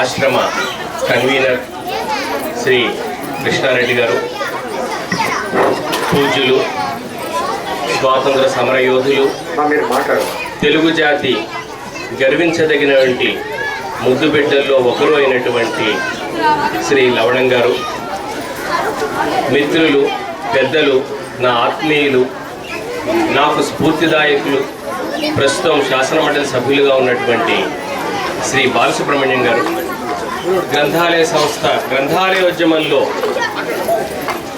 ఆశ్రమ కన్వీనర్ శ్రీ కృష్ణారెడ్డి గారు, పూజ్యులు, స్వాతంత్ర సమర యోధులు, తెలుగు జాతి గర్వించదగినటువంటి ముద్దు బిడ్డల్లో ఒకరు అయినటువంటి శ్రీ లవణం గారు, మిత్రులు, పెద్దలు, నా ఆత్మీయులు, నాకు స్ఫూర్తిదాయకులు, ప్రస్తుతం శాసనమండలి సభ్యులుగా ఉన్నటువంటి శ్రీ బాలసుబ్రహ్మణ్యం గారు, గ్రంథాలయ సంస్థ గ్రంథాలయోద్యమంలో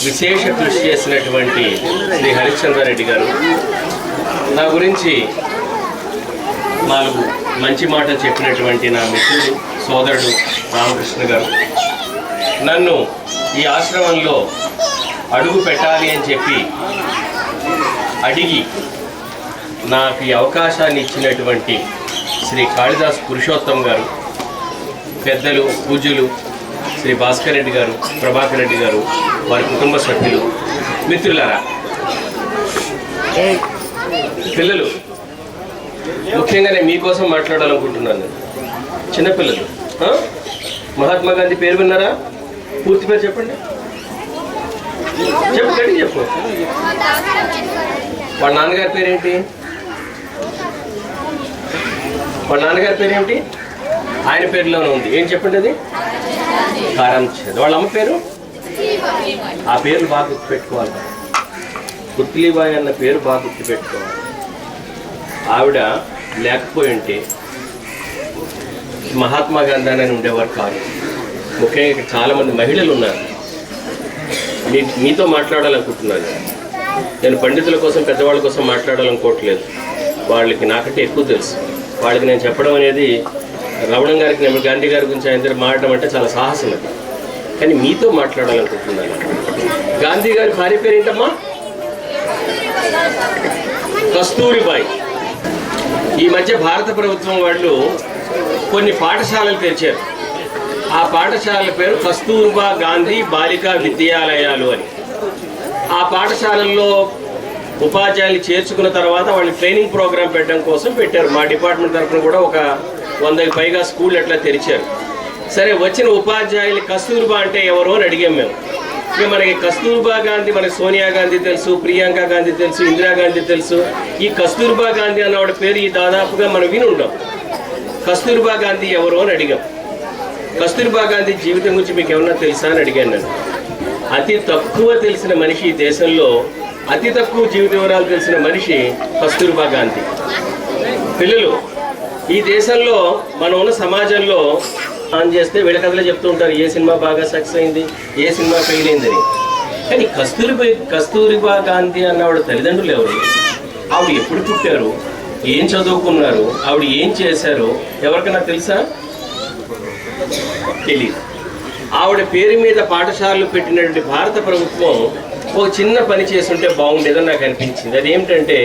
విశేష కృషి చేసినటువంటి శ్రీ హరిశ్చంద్రారెడ్డి గారు, నా గురించి 4 మంచి మాటలు చెప్పినటువంటి నా మిత్రుడు సోదరుడు రామకృష్ణ గారు, నన్ను ఈ ఆశ్రమంలో అడుగు పెట్టాలి అని చెప్పి అడిగి నాకు ఈ అవకాశాన్ని ఇచ్చినటువంటి శ్రీ కాళిదాస్ పురుషోత్తం గారు, పెద్దలు, పూజ్యులు శ్రీ భాస్కర్ రెడ్డి గారు, ప్రభాకర్ రెడ్డి గారు, వారి కుటుంబ సభ్యులు, మిత్రులారా, పిల్లలు, ముఖ్యంగా నేను మీకోసం మాట్లాడాలనుకుంటున్నాను. చిన్నపిల్లలు, మహాత్మా గాంధీ పేరు విన్నారా? పూర్తి పేరు చెప్పండి. చెప్పండి, చెప్పు. వాళ్ళ నాన్నగారి పేరేంటి? వాళ్ళ నాన్నగారి పేరేంటి? ఆయన పేరులోనే ఉంది. ఏం చెప్పండి అది? కరమ్చంద్. వాళ్ళ అమ్మ పేరు? ఆ పేరు బాగా గుర్తుపెట్టుకోవాలి. పుత్లీబాయి అన్న పేరు బాగా గుర్తుపెట్టుకోవాలి. ఆవిడ లేకపోయి ఉంటే మహాత్మా గాంధీ అని ఉండేవారు కాదు. ముఖ్యంగా ఇక్కడ చాలామంది మహిళలు ఉన్నారు. మీతో మాట్లాడాలనుకుంటున్నాను. నేను పండితుల కోసం, పెద్దవాళ్ళ కోసం మాట్లాడాలనుకోవట్లేదు. వాళ్ళకి నాకంటే ఎక్కువ తెలుసు. వాళ్ళకి నేను చెప్పడం అనేది, రమణం గారికి, గాంధీ గారి గురించి ఆయన దగ్గర మాట్లాడడం అంటే చాలా సాహసం అది. కానీ మీతో మాట్లాడాలనుకుంటున్నాను. గాంధీ గారి భార్య పేరు ఏంటమ్మా? కస్తూరిబాయి. ఈ మధ్య భారత ప్రభుత్వం వాళ్ళు కొన్ని పాఠశాలలు తెరిచారు. ఆ పాఠశాలల పేరు కస్తూర్బా గాంధీ బాలికా విద్యాలయాలు అని. ఆ పాఠశాలల్లో ఉపాధ్యాయులు చేర్చుకున్న తర్వాత వాళ్ళు ట్రైనింగ్ ప్రోగ్రాం పెట్టడం కోసం పెట్టారు. మా డిపార్ట్మెంట్ తరఫున కూడా ఒక 100కి పైగా స్కూల్ అట్లా తెరిచారు. సరే, వచ్చిన ఉపాధ్యాయులు కస్తూర్బా అంటే ఎవరో అని అడిగాం మేము. ఇక మనకి కస్తూర్బా గాంధీ, మనకి సోనియా గాంధీ తెలుసు, ప్రియాంక గాంధీ తెలుసు, ఇందిరాగాంధీ తెలుసు. ఈ కస్తూర్బా గాంధీ అన్నవాడి పేరు ఈ దాదాపుగా మనం విని ఉంటాం. కస్తూర్బా గాంధీ ఎవరో అని అడిగాం. కస్తూర్బా గాంధీ జీవితం గురించి మీకు ఏమన్నా తెలుసా అని అడిగాను నేను. అతి తక్కువ తెలిసిన మనిషి ఈ దేశంలో, అతి తక్కువ జీవిత వివరాలు తెలిసిన మనిషి కస్తూర్బా గాంధీ. పిల్లలు, ఈ దేశంలో మనం ఉన్న సమాజంలో ఆన్ చేస్తే వీళ్ళ కథలే చెప్తూ ఉంటారు, ఏ సినిమా బాగా సక్సెస్ అయింది, ఏ సినిమా ఫెయిల్ అయిందని. కానీ కస్తూరిబా గాంధీ అన్నవాడు తల్లిదండ్రులు ఎవరు? ఆవిడ ఎప్పుడు పుట్టారు? ఏం చదువుకున్నారు? ఆవిడ ఏం చేశారు? ఎవరికైనా తెలుసా? తెలియదు. ఆవిడ పేరు మీద పాఠశాలలు పెట్టినటువంటి భారత ప్రభుత్వం ఒక చిన్న పని చేస్తుంటే బాగుండేదని నాకు అనిపించింది. అదేమిటంటే,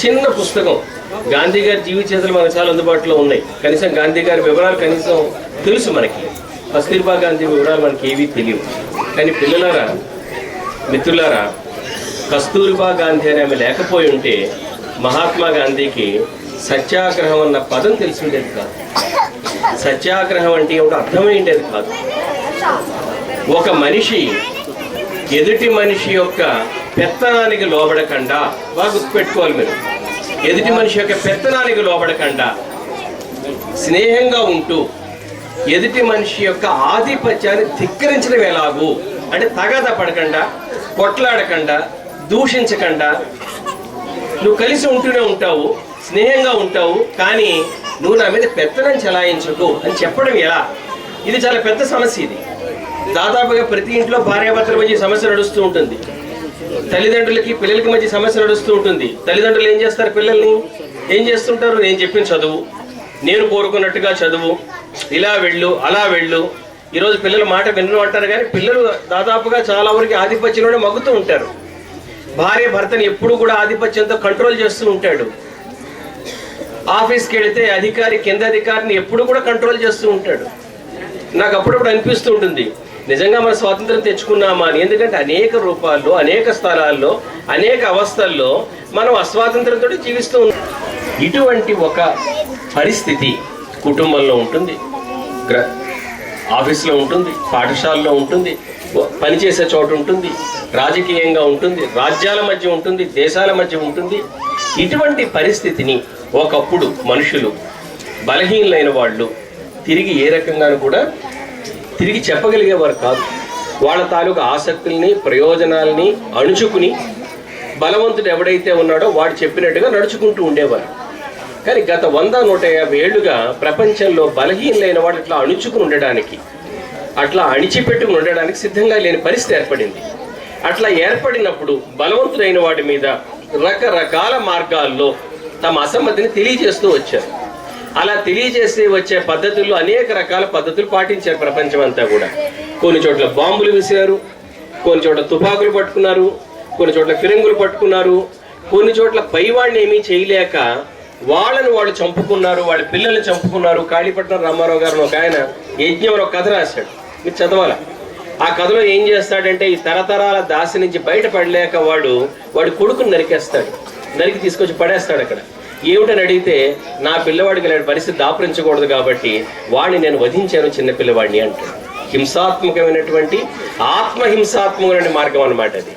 చిన్న పుస్తకం. గాంధీ గారి జీవిత చరిత్రలు మనకు చాలా అందుబాటులో ఉన్నాయి. కనీసం గాంధీ గారి వివరాలు కనీసం తెలుసు మనకి. కస్తూర్బా గాంధీ వివరాలు మనకి ఏవీ తెలియవు. కానీ పిల్లలారా, మిత్రులారా, కస్తూర్బా గాంధీ అని ఆమె లేకపోయి ఉంటే మహాత్మా గాంధీకి సత్యాగ్రహం అన్న పదం తెలిసి ఉండేది కాదు. సత్యాగ్రహం అంటే ఏమిటో అర్థమైండేది కాదు. ఒక మనిషి ఎదుటి మనిషి యొక్క పెత్తనానికి లోబడకుండా, బాగా గుర్తుపెట్టుకోవాలి మీరు, ఎదుటి మనిషి యొక్క పెత్తనానికి లోబడకుండా స్నేహంగా ఉంటూ ఎదుటి మనిషి యొక్క ఆధిపత్యాన్ని ధిక్కరించడం ఎలాగూ అంటే, తగాదా పడకుండా, కొట్లాడకుండా, దూషించకుండా నువ్వు కలిసి ఉంటూనే ఉంటావు, స్నేహంగా ఉంటావు, కానీ నువ్వు నా మీద పెత్తనం చెలాయించకు అని చెప్పడం ఎలా? ఇది చాలా పెద్ద సమస్య. ఇది దాదాపుగా ప్రతి ఇంట్లో భార్యాభర్తల మధ్య సమస్య నడుస్తూ ఉంటుంది. తల్లిదండ్రులకి పిల్లలకి మధ్య సమస్య నడుస్తూ ఉంటుంది. తల్లిదండ్రులు ఏం చేస్తారు? పిల్లల్ని ఏం చేస్తుంటారు? నేను చెప్పిన చదువు, నేను కోరుకున్నట్టుగా చదువు, ఇలా వెళ్ళు, అలా వెళ్ళు. ఈరోజు పిల్లల మాట వినడం అంటారు, కానీ పిల్లలు దాదాపుగా చాలా వరకు ఆధిపత్యంలోనే మగ్గుతూ ఉంటారు. భార్య భర్తని ఎప్పుడు కూడా ఆధిపత్యంతో కంట్రోల్ చేస్తూ ఉంటాడు. ఆఫీస్కి వెళితే అధికారి కింద అధికారిని ఎప్పుడు కూడా కంట్రోల్ చేస్తూ ఉంటాడు. నాకు అప్పుడప్పుడు అనిపిస్తూ ఉంటుంది, నిజంగా మన స్వాతంత్రం తెచ్చుకున్నామా అని. ఎందుకంటే అనేక రూపాల్లో, అనేక స్థలాల్లో, అనేక అవస్థల్లో మనం అస్వాతంత్రంతో జీవిస్తూ ఉన్నాం. ఇటువంటి ఒక పరిస్థితి కుటుంబంలో ఉంటుంది. ఆఫీసులో ఉంటుంది, పాఠశాలలో ఉంటుంది, పనిచేసే చోట ఉంటుంది, రాజకీయంగా ఉంటుంది, రాజ్యాల మధ్య ఉంటుంది, దేశాల మధ్య ఉంటుంది. ఇటువంటి పరిస్థితిని ఒకప్పుడు మనుషులు, బలహీనులైన వాళ్ళు తిరిగి ఏ రకంగానూ కూడా తిరిగి చెప్పగలిగేవారు కాదు. వాళ్ళ తాలూకు ఆసక్తుల్ని, ప్రయోజనాల్ని అణుచుకుని బలవంతుడు ఎవడైతే ఉన్నాడో వాడు చెప్పినట్టుగా నడుచుకుంటూ ఉండేవారు. కానీ గత 100-150 ఏళ్లుగా ప్రపంచంలో బలహీనులైన వాడు ఇట్లా అణుచుకుని ఉండడానికి, అట్లా అణిచిపెట్టుకుని ఉండడానికి సిద్ధంగా లేని పరిస్థితి ఏర్పడింది. అట్లా ఏర్పడినప్పుడు బలవంతుడైన వాడి మీద రకరకాల మార్గాల్లో తమ అసమ్మతిని తెలియజేస్తూ వచ్చారు. అలా తెలియజేసి వచ్చే పద్ధతుల్లో అనేక రకాల పద్ధతులు పాటించారు ప్రపంచం అంతా కూడా. కొన్ని చోట్ల బాంబులు విసిరారు, కొన్ని చోట్ల తుపాకులు పట్టుకున్నారు, కొన్ని చోట్ల ఫిరంగులు పట్టుకున్నారు, కొన్ని చోట్ల పైవాడిని ఏమీ చేయలేక వాళ్ళని వాళ్ళు చంపుకున్నారు, వాళ్ళ పిల్లల్ని చంపుకున్నారు. కాళీపట్నం రామారావు గారు ఒక ఆయన యజ్ఞం ఒక కథ రాశాడు, మీరు చదవాల. ఆ కథలో ఏం చేస్తాడంటే ఈ తరతరాల దాసి నుంచి బయటపడలేక వాడు కొడుకుని నరికేస్తాడు, నరికి తీసుకొచ్చి పడేస్తాడు అక్కడ. ఏమిటని అడిగితే నా పిల్లవాడికి ఇలాంటి పరిస్థితి దాపురించకూడదు కాబట్టి వాడిని నేను వధించాను, చిన్న పిల్లవాడిని అంటాడు. హింసాత్మకమైనటువంటి ఆత్మహింసాత్మకమైన మార్గం అన్నమాట అది.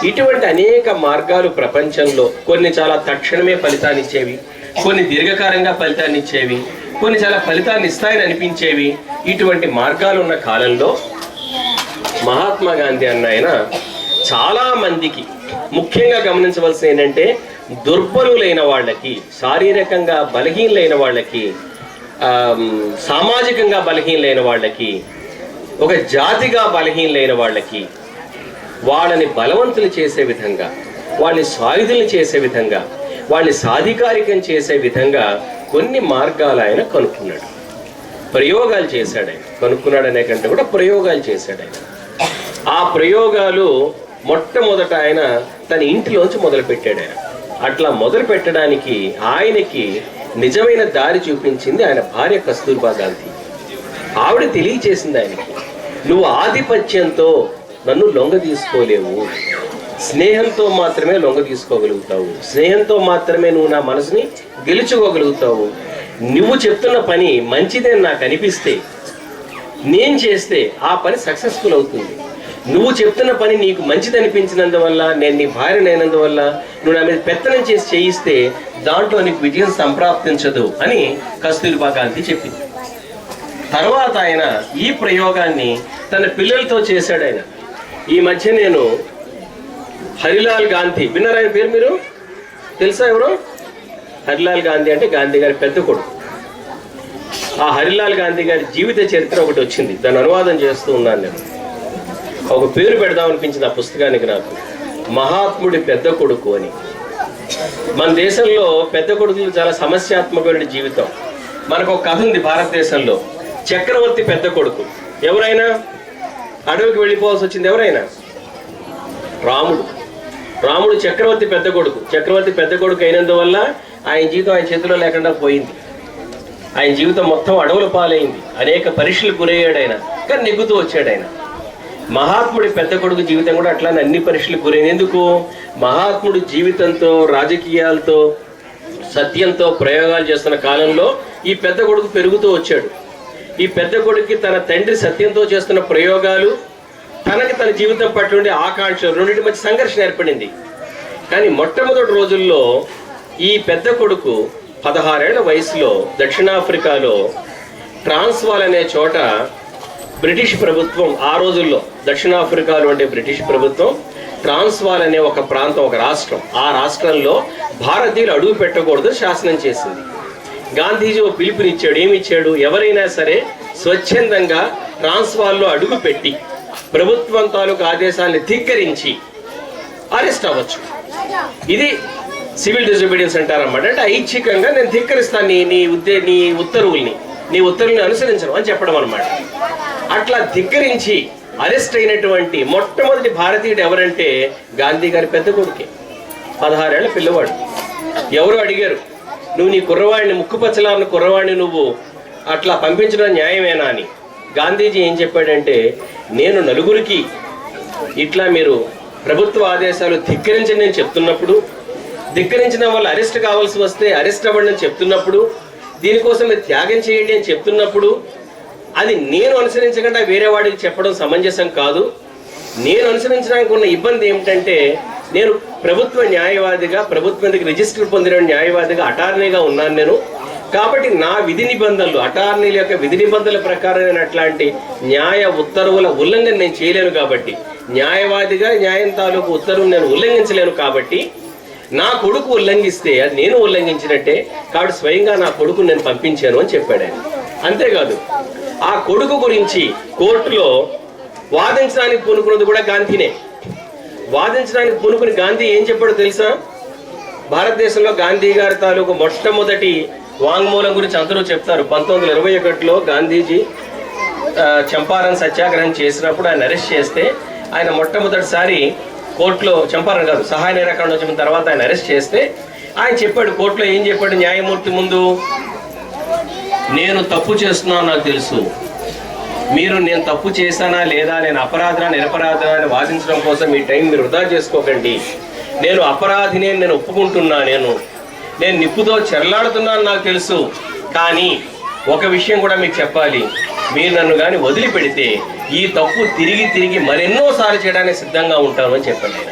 ఇటువంటి అనేక మార్గాలు ప్రపంచంలో, కొన్ని చాలా తక్షణమే ఫలితాన్ని ఇచ్చేవి, కొన్ని దీర్ఘకాలంగా ఫలితాన్ని ఇచ్చేవి, కొన్ని చాలా ఫలితాన్ని ఇస్తాయని అనిపించేవి. ఇటువంటి మార్గాలు ఉన్న కాలంలో మహాత్మా గాంధీ అన్న ఆయన చాలా మందికి, ముఖ్యంగా గమనించవలసిన ఏంటంటే దుర్బలులైన వాళ్ళకి, శారీరకంగా బలహీనలైన వాళ్ళకి, సామాజికంగా బలహీనలైన వాళ్ళకి, ఒక జాతిగా బలహీనలైన వాళ్ళకి, వాళ్ళని బలవంతులు చేసే విధంగా, వాళ్ళని సాయుధులు చేసే విధంగా, వాళ్ళని సాధికారికం చేసే విధంగా కొన్ని మార్గాలు ఆయన కనుక్కున్నాడు, ప్రయోగాలు చేశాడు. ఆయన కనుక్కున్నాడు అనే కంటే కూడా ప్రయోగాలు చేశాడు ఆయన. ఆ ప్రయోగాలు మొట్టమొదట ఆయన తన ఇంటిలోంచి మొదలుపెట్టాడు. ఆయన అట్లా మొదలు పెట్టడానికి ఆయనకి నిజమైన దారి చూపించింది ఆయన భార్య కస్తూర్బా గాంధీ. ఆవిడ తెలియచేసింది ఆయనకి, నువ్వు ఆధిపత్యంతో నన్ను లొంగ తీసుకోలేవు, స్నేహంతో మాత్రమే లొంగ తీసుకోగలుగుతావు, స్నేహంతో మాత్రమే నువ్వు నా మనసుని గెలుచుకోగలుగుతావు. నువ్వు చెప్తున్న పని మంచిదని నాకు అనిపిస్తే నేను చేస్తే ఆ పని సక్సెస్ఫుల్ అవుతుంది. నువ్వు చెప్తున్న పని నీకు మంచిది అనిపించినందువల్ల, నేను నీ భార్యనైనందువల్ల నువ్వు నా మీద పెత్తనం చేసి చేయిస్తే దాంట్లో నీకు విజయం సంప్రాప్తించదు అని కస్తూర్బా గాంధీ చెప్పింది. తర్వాత ఆయన ఈ ప్రయోగాన్ని తన పిల్లలతో చేశాడు. ఆయన ఈ మధ్య నేను హరిలాల్ గాంధీ విన్నారా ఆయన పేరు? మీరు తెలుసా ఎవరు? హరిలాల్ గాంధీ అంటే గాంధీ గారి పెద్ద కొడుకు. ఆ హరిలాల్ గాంధీ గారి జీవిత చరిత్ర ఒకటి వచ్చింది, దాన్ని అనువాదం చేస్తూ ఉన్నాను నేను. ఒక పేరు పెడదాం అనిపించింది ఆ పుస్తకానికి నాకు, మహాత్ముడి పెద్ద కొడుకు అని. మన దేశంలో పెద్ద కొడుకులు చాలా సమస్యాత్మకమైన జీవితం. మనకు ఒక కథ ఉంది భారతదేశంలో, చక్రవర్తి పెద్ద కొడుకు. ఎవరైనా అడవికి వెళ్ళిపోవాల్సి వచ్చింది, ఎవరైనా రాముడు చక్రవర్తి పెద్ద కొడుకు. చక్రవర్తి పెద్ద కొడుకు అయినందువల్ల ఆయన జీవితం ఆయన చేతిలో లేకుండా పోయింది. ఆయన జీవితం మొత్తం అడవుల పాలైంది, అనేక పరీక్షలకు గురయ్యాడు ఆయన, కానీ నెగ్గుతూ వచ్చాడు ఆయన. మహాత్ముడి పెద్ద కొడుకు జీవితం కూడా అట్లానే అన్ని పరీక్షలకు గురైంది. ఎందుకు? మహాత్ముడి జీవితంతో, రాజకీయాలతో, సత్యంతో ప్రయోగాలు చేస్తున్న కాలంలో ఈ పెద్ద కొడుకు పెరుగుతూ వచ్చాడు. ఈ పెద్ద కొడుకుకి తన తండ్రి సత్యంతో చేస్తున్న ప్రయోగాలు, తనకి తన జీవితం పట్ల ఉండే ఆకాంక్షలు, రెండింటి మధ్య సంఘర్షణ ఏర్పడింది. కానీ మొట్టమొదటి రోజుల్లో ఈ పెద్ద కొడుకు 16 ఏళ్ల వయసులో దక్షిణాఫ్రికాలో ట్రాన్స్వాల్ అనే చోట బ్రిటిష్ ప్రభుత్వం, ఆ రోజుల్లో దక్షిణాఫ్రికాలో ఉండే బ్రిటిష్ ప్రభుత్వం ట్రాన్స్వాల్ అనే ఒక ప్రాంతం, ఒక రాష్ట్రం, ఆ రాష్ట్రంలో భారతీయులు అడుగు పెట్టకూడదు శాసనం చేసింది. గాంధీజీ ఓ పిలుపునిచ్చాడు. ఏమిచ్చాడు? ఎవరైనా సరే స్వచ్ఛందంగా ట్రాన్స్వాల్లో అడుగు పెట్టి ప్రభుత్వం తాలూకు ఆదేశాన్ని ధిక్కరించి అరెస్ట్ అవ్వచ్చు. ఇది సివిల్ డిజోబీడియన్స్ అంటారన్నమాట. అంటే ఐచ్ఛికంగా నేను ధిక్కరిస్తాను నీ ఉత్తర్వుల్ని అనుసరించను అని చెప్పడం అనమాట. అట్లా ధిక్కరించి అరెస్ట్ అయినటువంటి మొట్టమొదటి భారతీయుడు ఎవరంటే గాంధీ గారి పెద్ద కొడుకే, 16 ఏళ్ల పిల్లవాడు. ఎవరు అడిగారు, నువ్వు నీ కుర్రవాడిని, ముక్కుపచ్చలారిన కుర్రవాడిని నువ్వు అట్లా పంపించడం న్యాయమేనా అని. గాంధీజీ ఏం చెప్పాడంటే, నేను నలుగురికి ఇట్లా మీరు ప్రభుత్వ ఆదేశాలు ధిక్కరించని నేను చెప్తున్నప్పుడు, ధిక్కరించిన వాళ్ళు అరెస్ట్ కావాల్సి వస్తే అరెస్ట్ అవ్వండి అని చెప్తున్నప్పుడు, దీనికోసం మీరు త్యాగం చేయండి అని చెప్తున్నప్పుడు, అది నేను అనుసరించకుండా వేరే వాడికి చెప్పడం సమంజసం కాదు. నేను అనుసరించడానికి ఉన్న ఇబ్బంది ఏమిటంటే, నేను ప్రభుత్వ న్యాయవాదిగా, ప్రభుత్వం దగ్గర రిజిస్టర్ పొందిన న్యాయవాదిగా, అటార్నీగా ఉన్నాను నేను. కాబట్టి నా విధి నిబంధనలు, అటార్నీల యొక్క విధి నిబంధనల ప్రకారం అట్లాంటి న్యాయ ఉత్తర్వుల ఉల్లంఘన నేను చేయలేను. కాబట్టి న్యాయవాదిగా న్యాయం తాలూకు ఉత్తర్వులు నేను ఉల్లంఘించలేను. కాబట్టి నా కొడుకు ఉల్లంఘిస్తే అది నేను ఉల్లంఘించినట్టే. కాబట్టి స్వయంగా నా కొడుకు నేను పంపించాను అని చెప్పాడు ఆయన. అంతేకాదు, ఆ కొడుకు గురించి కోర్టులో వాదించడానికి పూనుకున్నది కూడా గాంధీనే. వాదించడానికి పూనుకుని గాంధీ ఏం చెప్పాడో తెలుసా? భారతదేశంలో గాంధీ గారి తాలూకు మొట్టమొదటి వాంగ్మూలం గురించి అందరూ చెప్తారు. 1921లో గాంధీజీ చంపారన్ సత్యాగ్రహం చేసినప్పుడు ఆయన అరెస్ట్ చేస్తే, ఆయన మొట్టమొదటిసారి కోర్టులో, చంపారన్ కాదు, సహాయ నిరాకరణ వచ్చిన తర్వాత ఆయన అరెస్ట్ చేస్తే ఆయన చెప్పాడు, కోర్టులో ఏం చెప్పాడు న్యాయమూర్తి ముందు? నేను తప్పు చేస్తున్నాను నాకు తెలుసు, మీరు నేను తప్పు చేశానా లేదా, నేను అపరాధనా నిరపరాధనా అని వాదించడం కోసం మీ టైం మీరు వృధా చేసుకోకండి. నేను అపరాధిని నేను ఒప్పుకుంటున్నా, నేను నిప్పుతో చెరలాడుతున్నాను నాకు తెలుసు. కానీ ఒక విషయం కూడా మీకు చెప్పాలి, మీరు నన్ను కానీ వదిలిపెడితే ఈ తప్పు తిరిగి తిరిగి మరెన్నోసార్లు చేయడానికి సిద్ధంగా ఉంటాను అని చెప్పాను ఆయన.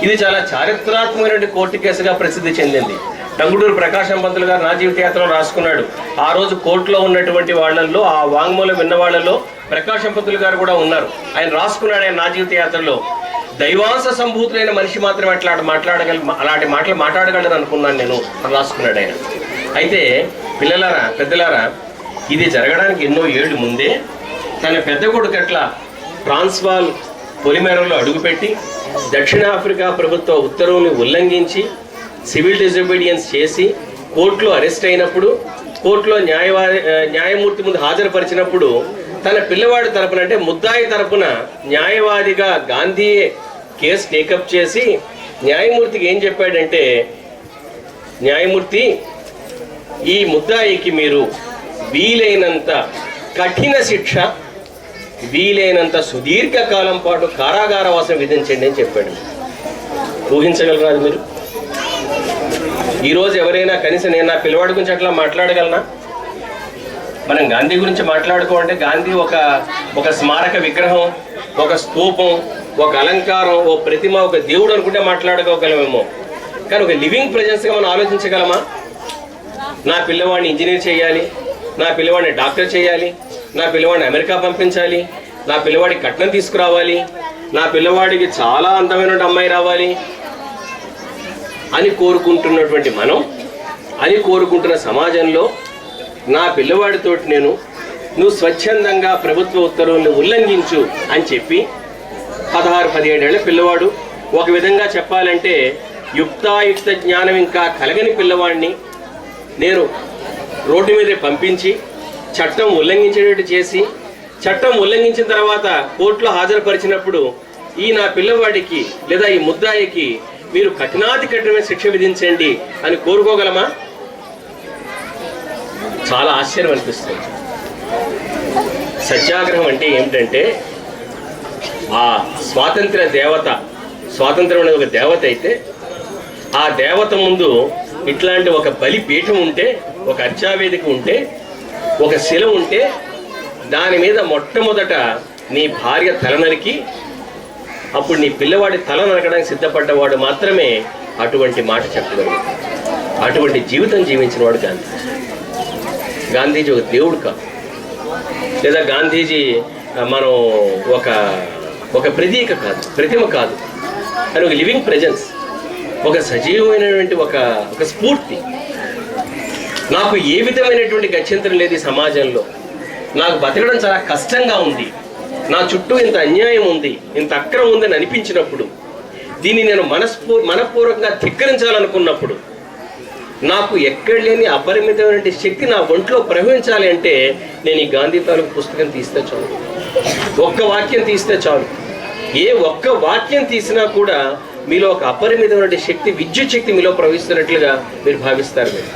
ఇది చాలా చారిత్రాత్మకమైన కోర్టు కేసుగా ప్రసిద్ధి చెందింది. టంగుటూరు ప్రకాశం పంతులు గారు నా జీవిత యాత్రలో రాసుకున్నాడు. ఆ రోజు కోర్టులో ఉన్నటువంటి వాళ్ళల్లో, ఆ వాంగ్మూలం విన్న వాళ్ళలో ప్రకాశం పంతులు గారు కూడా ఉన్నారు. ఆయన రాసుకున్నాడు ఆయన నా జీవిత యాత్రలో, దైవాంశ సంభూతులైన మనిషి మాత్రమే అలాంటి మాటలు మాట్లాడగలరు అనుకున్నాను నేను అని రాసుకున్నాడు ఆయన. అయితే పిల్లలారా, పెద్దలారా, ఇది జరగడానికి ఎన్నో ఏళ్ళు ముందే తన పెద్ద కొడుకట్ల ట్రాన్స్వాల్ పొలిమేరలో అడుగుపెట్టి దక్షిణాఫ్రికా ప్రభుత్వ ఉత్తర్వుని ఉల్లంఘించి సివిల్ డిజోబీడియన్స్ చేసి కోర్టులో అరెస్ట్ అయినప్పుడు, కోర్టులో న్యాయమూర్తి ముందు హాజరుపరిచినప్పుడు తన పిల్లవాడి తరపున, అంటే ముద్దాయి తరపున న్యాయవాదిగా గాంధీయే కేసు టేకప్ చేసి న్యాయమూర్తికి ఏం చెప్పాడంటే, న్యాయమూర్తి, ఈ ముద్దాయికి మీరు వీలైనంత కఠిన శిక్ష, వీలైనంత సుదీర్ఘకాలం పాటు కారాగారవాసం విధించండి అని చెప్పాడు. ఊహించగలరా అది మీరు? ఈరోజు ఎవరైనా కనీసం నేను నా పిల్లవాడి గురించి అట్లా మాట్లాడగలనా? మనం గాంధీ గురించి మాట్లాడుకోవాలంటే గాంధీ ఒక స్మారక విగ్రహం, ఒక స్తూపం, ఒక అలంకారం, ఓ ప్రతిమ, ఒక దేవుడు అనుకుంటే మాట్లాడుకోగలమేమో. కానీ ఒక లివింగ్ ప్రెజెన్స్గా మనం ఆలోచించగలమా? నా పిల్లవాడిని ఇంజనీర్ చేయాలి, నా పిల్లవాడిని డాక్టర్ చేయాలి, నా పిల్లవాడిని అమెరికా పంపించాలి, నా పిల్లవాడికి కట్నం తీసుకురావాలి, నా పిల్లవాడికి చాలా అందమైన అమ్మాయి రావాలి అని కోరుకుంటున్నటువంటి మనం, అని కోరుకుంటున్న సమాజంలో నా పిల్లవాడితోటి నువ్వు స్వచ్ఛందంగా ప్రభుత్వ ఉత్తర్వులను ఉల్లంఘించు అని చెప్పి 16-17 ఏళ్ల పిల్లవాడు, ఒక విధంగా చెప్పాలంటే యుక్తాయుక్త జ్ఞానం ఇంకా కలగని పిల్లవాడిని నేను రోడ్డు మీద పంపించి చట్టం ఉల్లంఘించేటట్టు చేసి, చట్టం ఉల్లంఘించిన తర్వాత కోర్టులో హాజరుపరిచినప్పుడు ఈ నా పిల్లవాడికి లేదా ఈ ముద్దాయికి మీరు కఠినాతి కఠినమైన శిక్ష విధించండి అని కోరుకోగలమా? చాలా ఆశ్చర్యం అనిపిస్తుంది. సత్యాగ్రహం అంటే ఏమిటంటే, ఆ స్వాతంత్ర దేవత, స్వాతంత్రం అనేది ఒక దేవత అయితే ఆ దేవత ముందు ఇట్లాంటి ఒక బలిపీఠం ఉంటే, ఒక అర్చావేదిక ఉంటే, ఒక శిల ఉంటే దాని మీద మొట్టమొదట నీ భార్య తల నరికి అప్పుడు నీ పిల్లవాడి తల నరకడానికి సిద్ధపడ్డవాడు మాత్రమే అటువంటి మాట చెప్పగలడు. అటువంటి జీవితం జీవించిన వాడు గాంధీజీ ఒక దేవుడు కాదు, లేదా గాంధీజీ మనం ఒక ప్రతీక కాదు, ప్రతిమ కాదు, అని ఒక లివింగ్ ప్రెజెన్స్, ఒక సజీవమైనటువంటి ఒక స్ఫూర్తి. నాకు ఏ విధమైనటువంటి గత్యంతరం లేదు ఈ సమాజంలో, నాకు బతకడం చాలా కష్టంగా ఉంది, నా చుట్టూ ఇంత అన్యాయం ఉంది, ఇంత అక్రమం ఉందని అనిపించినప్పుడు, దీన్ని నేను మనపూర్వకంగా ధిక్కరించాలనుకున్నప్పుడు, నాకు ఎక్కడ లేని అపరిమితమైన శక్తి నా ఒంట్లో ప్రవహించాలి అంటే నేను ఈ గాంధీ తాలూకు పుస్తకం తీస్తే చాలు, ఒక్క వాక్యం తీస్తే చాలు. ఏ ఒక్క వాక్యం తీసినా కూడా మీలో ఒక అపరిమితమైన శక్తి, విద్యుత్ శక్తి మీలో ప్రవహిస్తున్నట్లుగా మీరు భావిస్తారు. మీరు